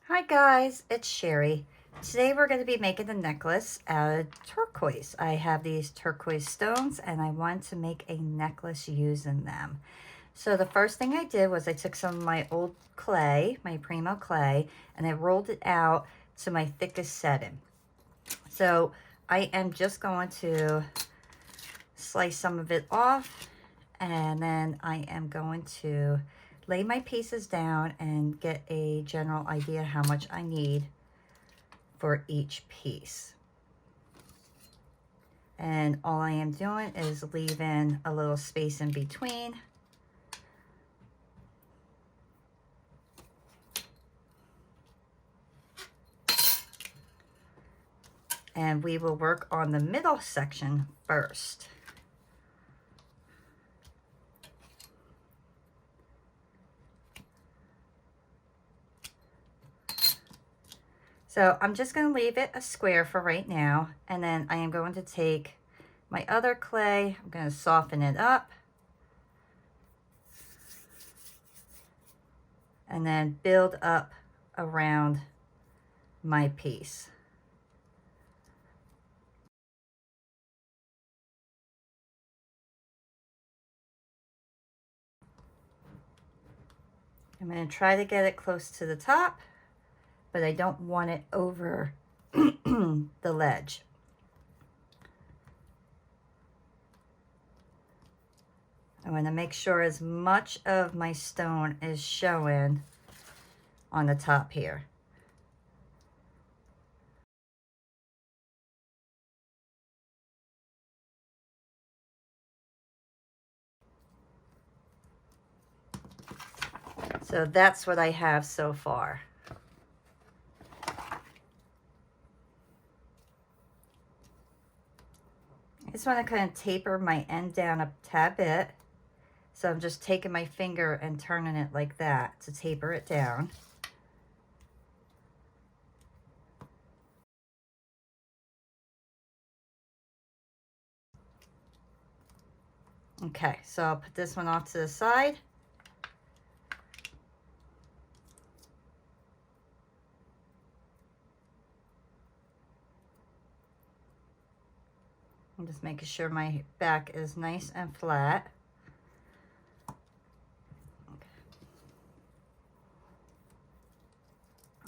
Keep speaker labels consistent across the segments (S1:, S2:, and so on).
S1: Hi guys, it's Sherry. Today we're going to be making a necklace out of turquoise. I have these turquoise stones and I want to make a necklace using them. So the first thing I did was I took some of my old clay, my Primo clay, and I rolled it out to my thickest setting. So I am just going to slice some of it off, and then I am going to lay my pieces down and get a general idea how much I need for each piece. And all I am doing is leaving a little space in between. And we will work on the middle section first. So I'm just going to leave it a square for right now, and then I am going to take my other clay, I'm going to soften it up, and then build up around my piece. I'm going to try to get it close to the top, but I don't want it over the ledge. I want to make sure as much of my stone is showing on the top here. So that's what I have so far. I just want to kind of taper my end down a tad bit. So I'm just taking my finger and turning it like that to taper it down. Okay, so I'll put this one off to the side. I'm just making sure my back is nice and flat.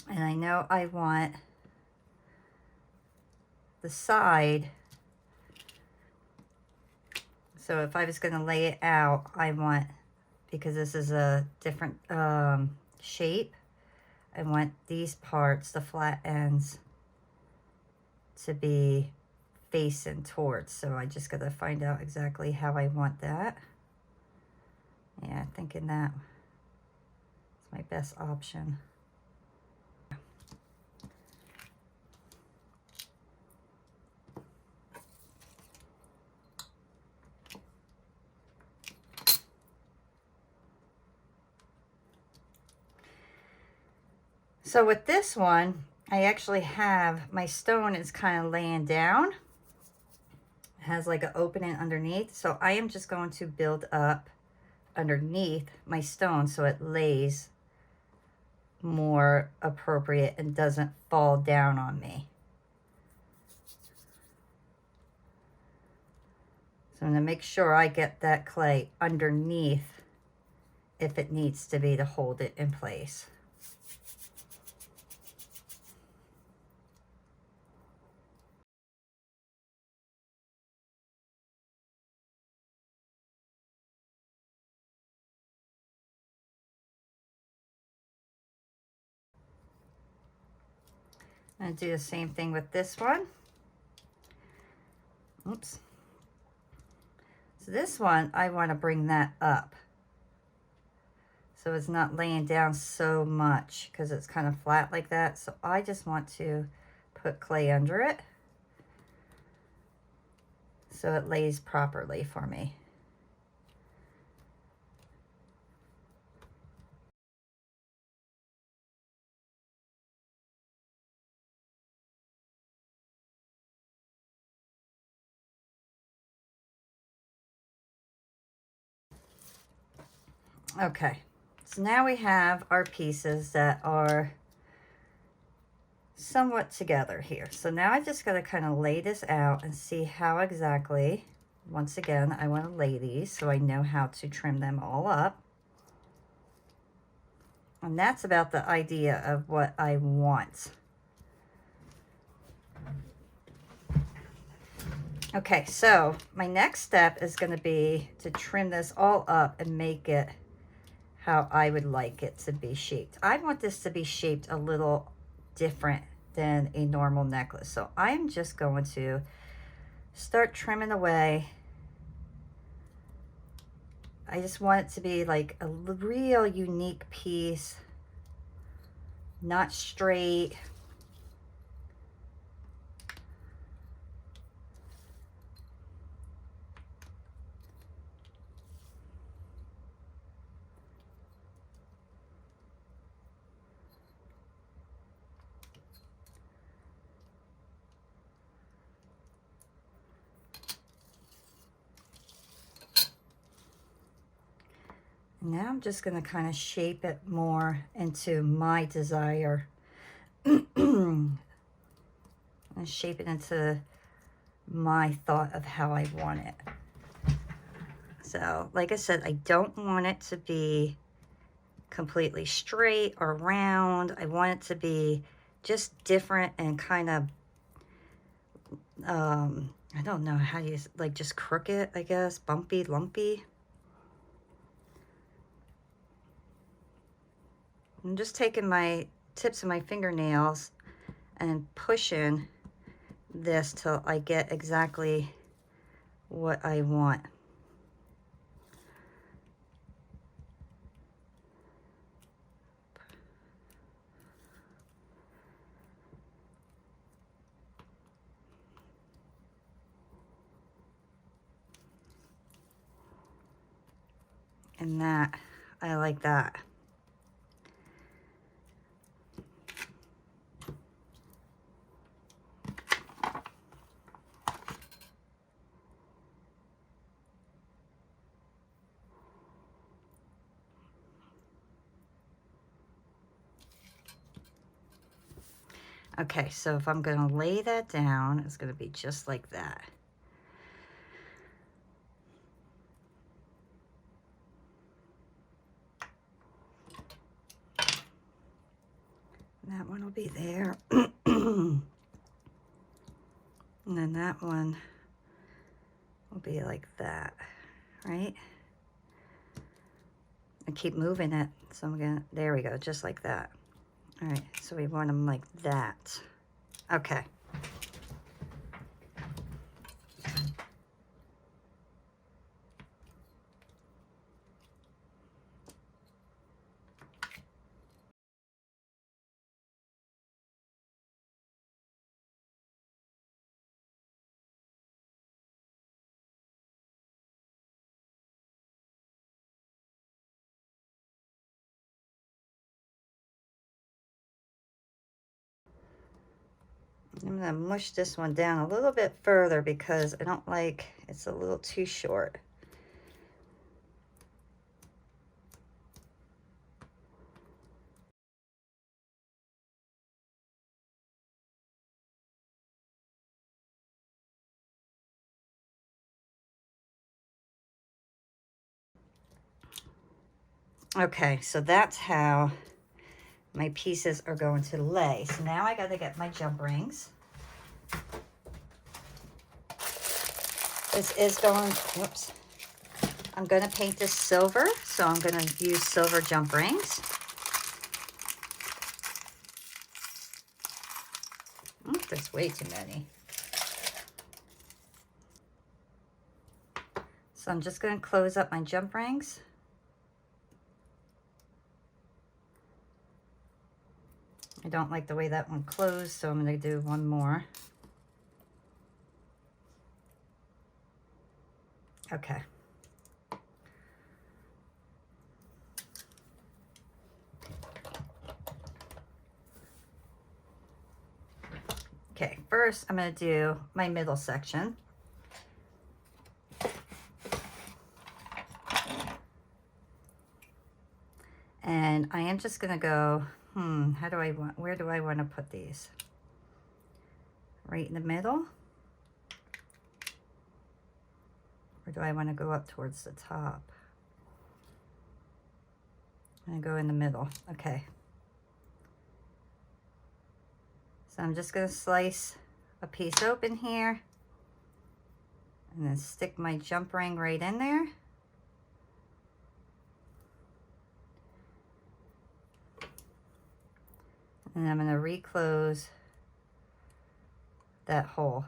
S1: And I know I want the side. So if I was going to lay it out, I want, because this is a different shape, I want these parts, the flat ends, to be facing towards. So I just got to find out exactly how I want that. Yeah, thinking that is my best option. So with this one, I actually have, my stone is kind of laying down. It has like an opening underneath. So I am just going to build up underneath my stone so it lays more appropriate and doesn't fall down on me. So I'm going to make sure I get that clay underneath if it needs to be to hold it in place. I'm going to do the same thing with this one. Oops. So this one, I want to bring that up. So it's not laying down so much because it's kind of flat like that. So I just want to put clay under it so it lays properly for me. Okay, so now we have our pieces that are somewhat together here. So now I just got to kind of lay this out and see how exactly, once again, I want to lay these so I know how to trim them all up. And that's about the idea of what I want. Okay, so my next step is going to be to trim this all up and make it how I would like it to be shaped. I want this to be shaped a little different than a normal necklace. So I'm just going to start trimming away. I just want it to be like a real unique piece, not straight. Now I'm just going to kind of shape it more into my desire. And shape it into my thought of how I want it. So, like I said, I don't want it to be completely straight or round. I want it to be just different and kind of, I don't know how you, like just crooked, I guess, bumpy, lumpy. I'm just taking my tips of my fingernails and pushing this till I get exactly what I want. And that, I like that. Okay, so if I'm gonna lay that down, it's gonna be just like that. That one will be there. And then that one will be like that, right? I keep moving it, so I'm gonna, there we go, just like that. All right, so we want them like that. Okay. I'm gonna mush this one down a little bit further because I don't like, it's a little too short. Okay, so that's how my pieces are going to lay. So now I got to get my jump rings. This is going, whoops. I'm going to paint this silver, so I'm going to use silver jump rings. There's way too many. So I'm just going to close up my jump rings. I don't like the way that one closed, so I'm going to do one more. Okay. Okay, first I'm going to do my middle section. And I am just going to go, how do I want, where do I want to put these? right in the middle. Or do I want to go up towards the top? I'm going to go in the middle. Okay. So I'm just going to slice a piece open here and then stick my jump ring right in there. And I'm going to reclose that hole.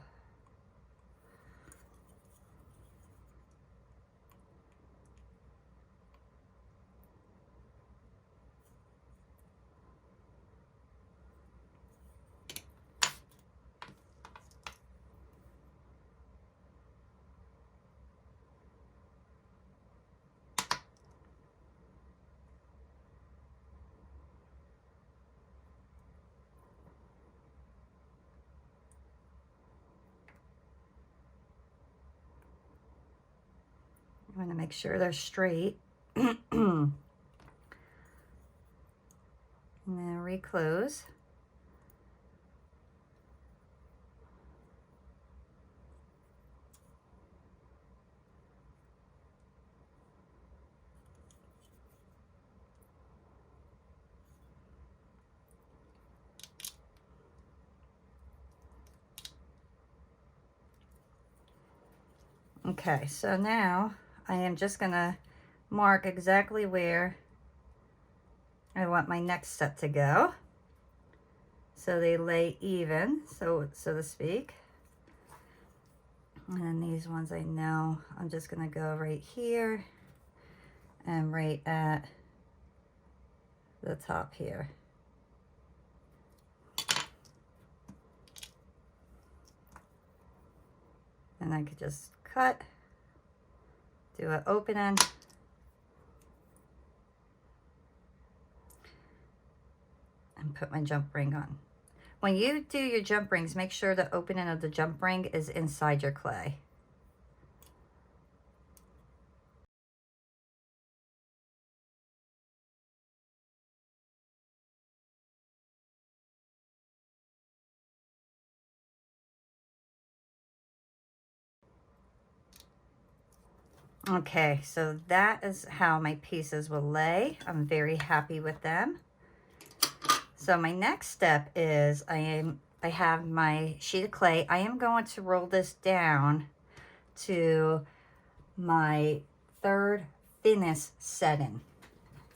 S1: I want to make sure they're straight. And then reclose. Okay, so now I am just gonna mark exactly where I want my next set to go, so they lay even, so to speak. And then these ones, I know I'm just gonna go right here and right at the top here. And I could just cut, do an opening, and put my jump ring on. When you do your jump rings, make sure the opening of the jump ring is inside your clay. Okay, so that is how my pieces will lay. I'm very happy with them. So my next step is I have my sheet of clay. I am going to roll this down to my third thinnest setting.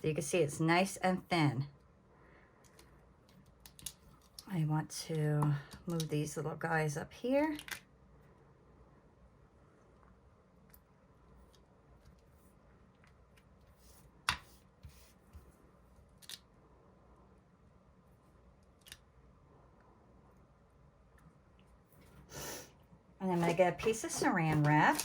S1: So you can see it's nice and thin. I want to move these little guys up here. And I'm going to get a piece of saran wrap.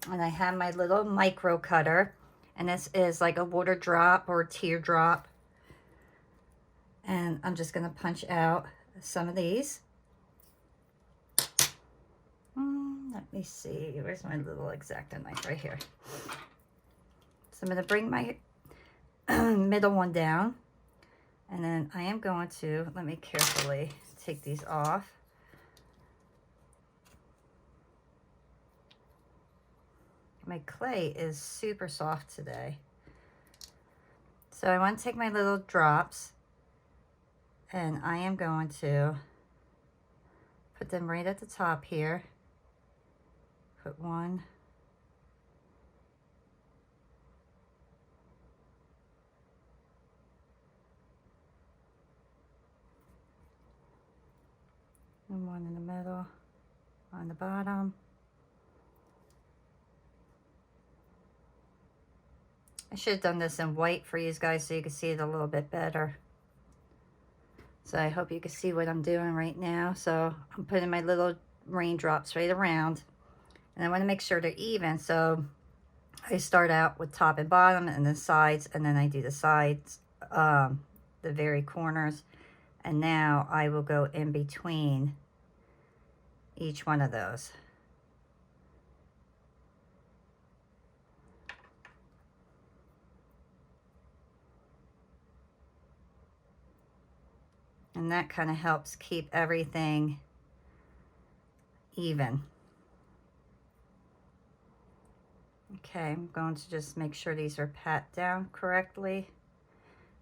S1: And I have my little micro cutter. And this is like a water drop or teardrop. And I'm just going to punch out some of these. Let me see. Where's my little X-Acto knife? Right here. So I'm going to bring my middle one down. And then I am going to, let me carefully take these off. My clay is super soft today. So I want to take my little drops and I am going to put them right at the top here. Put one. And one in the middle, on the bottom. I should have done this in white for you guys so you can see it a little bit better. So I hope you can see what I'm doing right now. So I'm putting my little raindrops right around. And I want to make sure they're even. So I start out with top and bottom and then sides. And then I do the sides, the very corners. And now I will go in between each one of those. And that kind of helps keep everything even. Okay, I'm going to just make sure these are pat down correctly.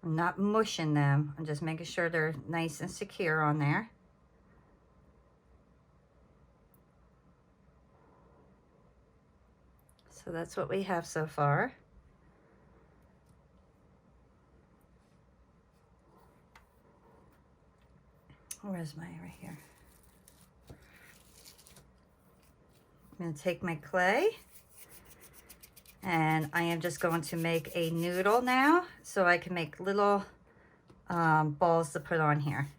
S1: I'm not mushing them. I'm just making sure they're nice and secure on there. So that's what we have so far. Where's my, right here. I'm going to take my clay and I am just going to make a noodle now so I can make little balls to put on here.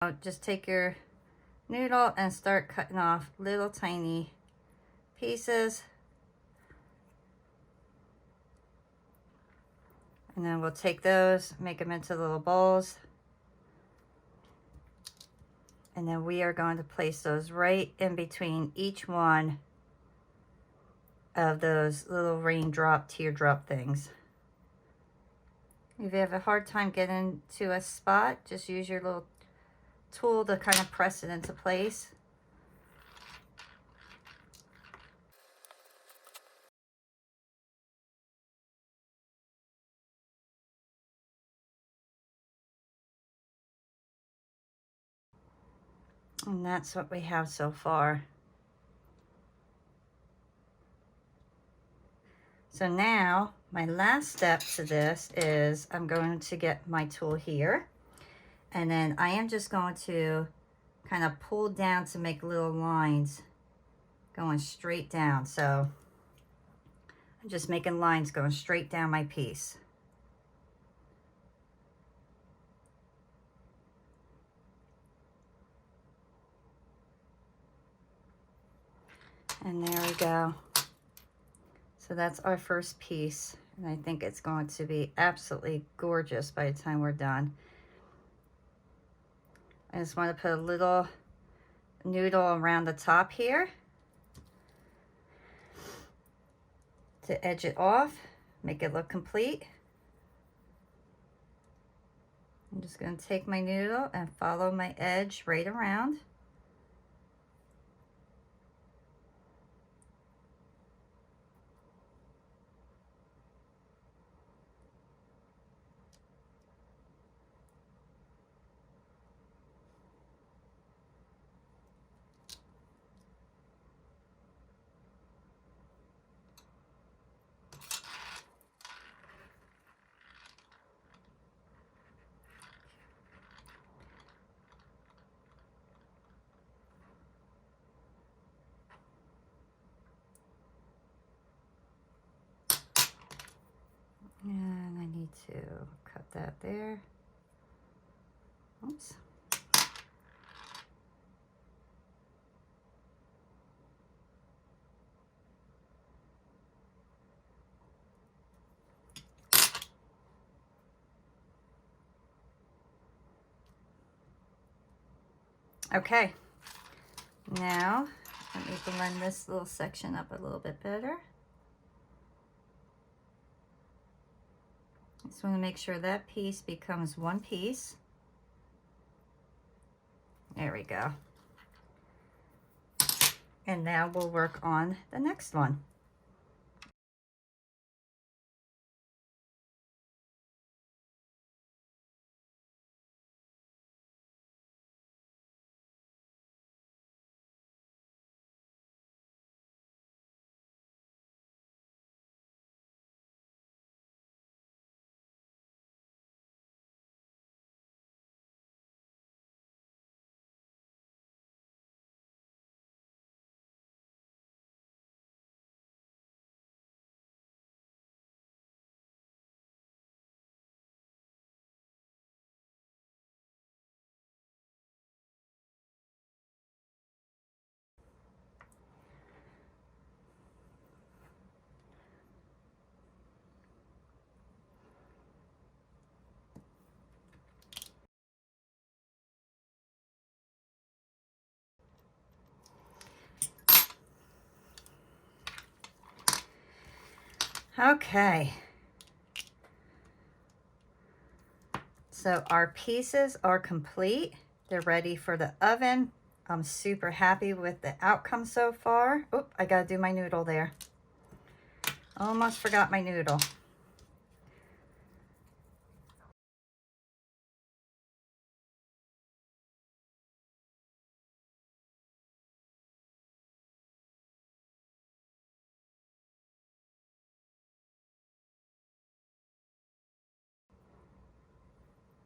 S1: So just take your noodle and start cutting off little tiny pieces. And then we'll take those, make them into little balls. And then we are going to place those right in between each one of those little raindrop, teardrop things. If you have a hard time getting to a spot, just use your little tool to kind of press it into place. And that's what we have so far. So now my last step to this is I'm going to get my tool here, and then I am just going to kind of pull down to make little lines going straight down. So I'm just making lines going straight down my piece. And there we go. So that's our first piece, and I think it's going to be absolutely gorgeous by the time we're done. I just want to put a little noodle around the top here to edge it off, make it look complete. I'm just going to take my noodle and follow my edge right around. And I need to cut that there. Oops. Okay, now let me blend this little section up a little bit better. Just want to make sure that piece becomes one piece. There we go. And now we'll work on the next one. Okay. So our pieces are complete. They're ready for the oven. I'm super happy with the outcome so far. Oop, I gotta do my noodle there. Almost forgot my noodle.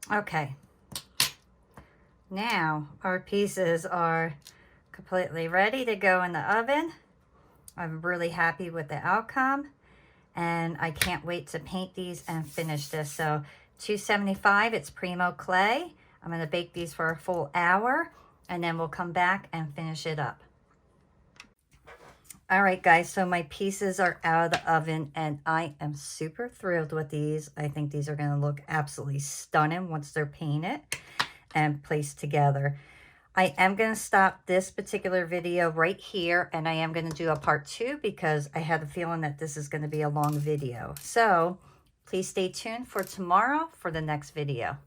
S1: Okay. Now our pieces are completely ready to go in the oven. I'm really happy with the outcome, and I can't wait to paint these and finish this. So 275, it's Primo clay. I'm gonna bake these for a full hour, and then we'll come back and finish it up. All right, guys, so my pieces are out of the oven, and I am super thrilled with these. I think these are gonna look absolutely stunning once they're painted and placed together. I am going to stop this particular video right here, and I am going to do a part 2 because I had a feeling that this is going to be a long video. So please stay tuned for tomorrow for the next video.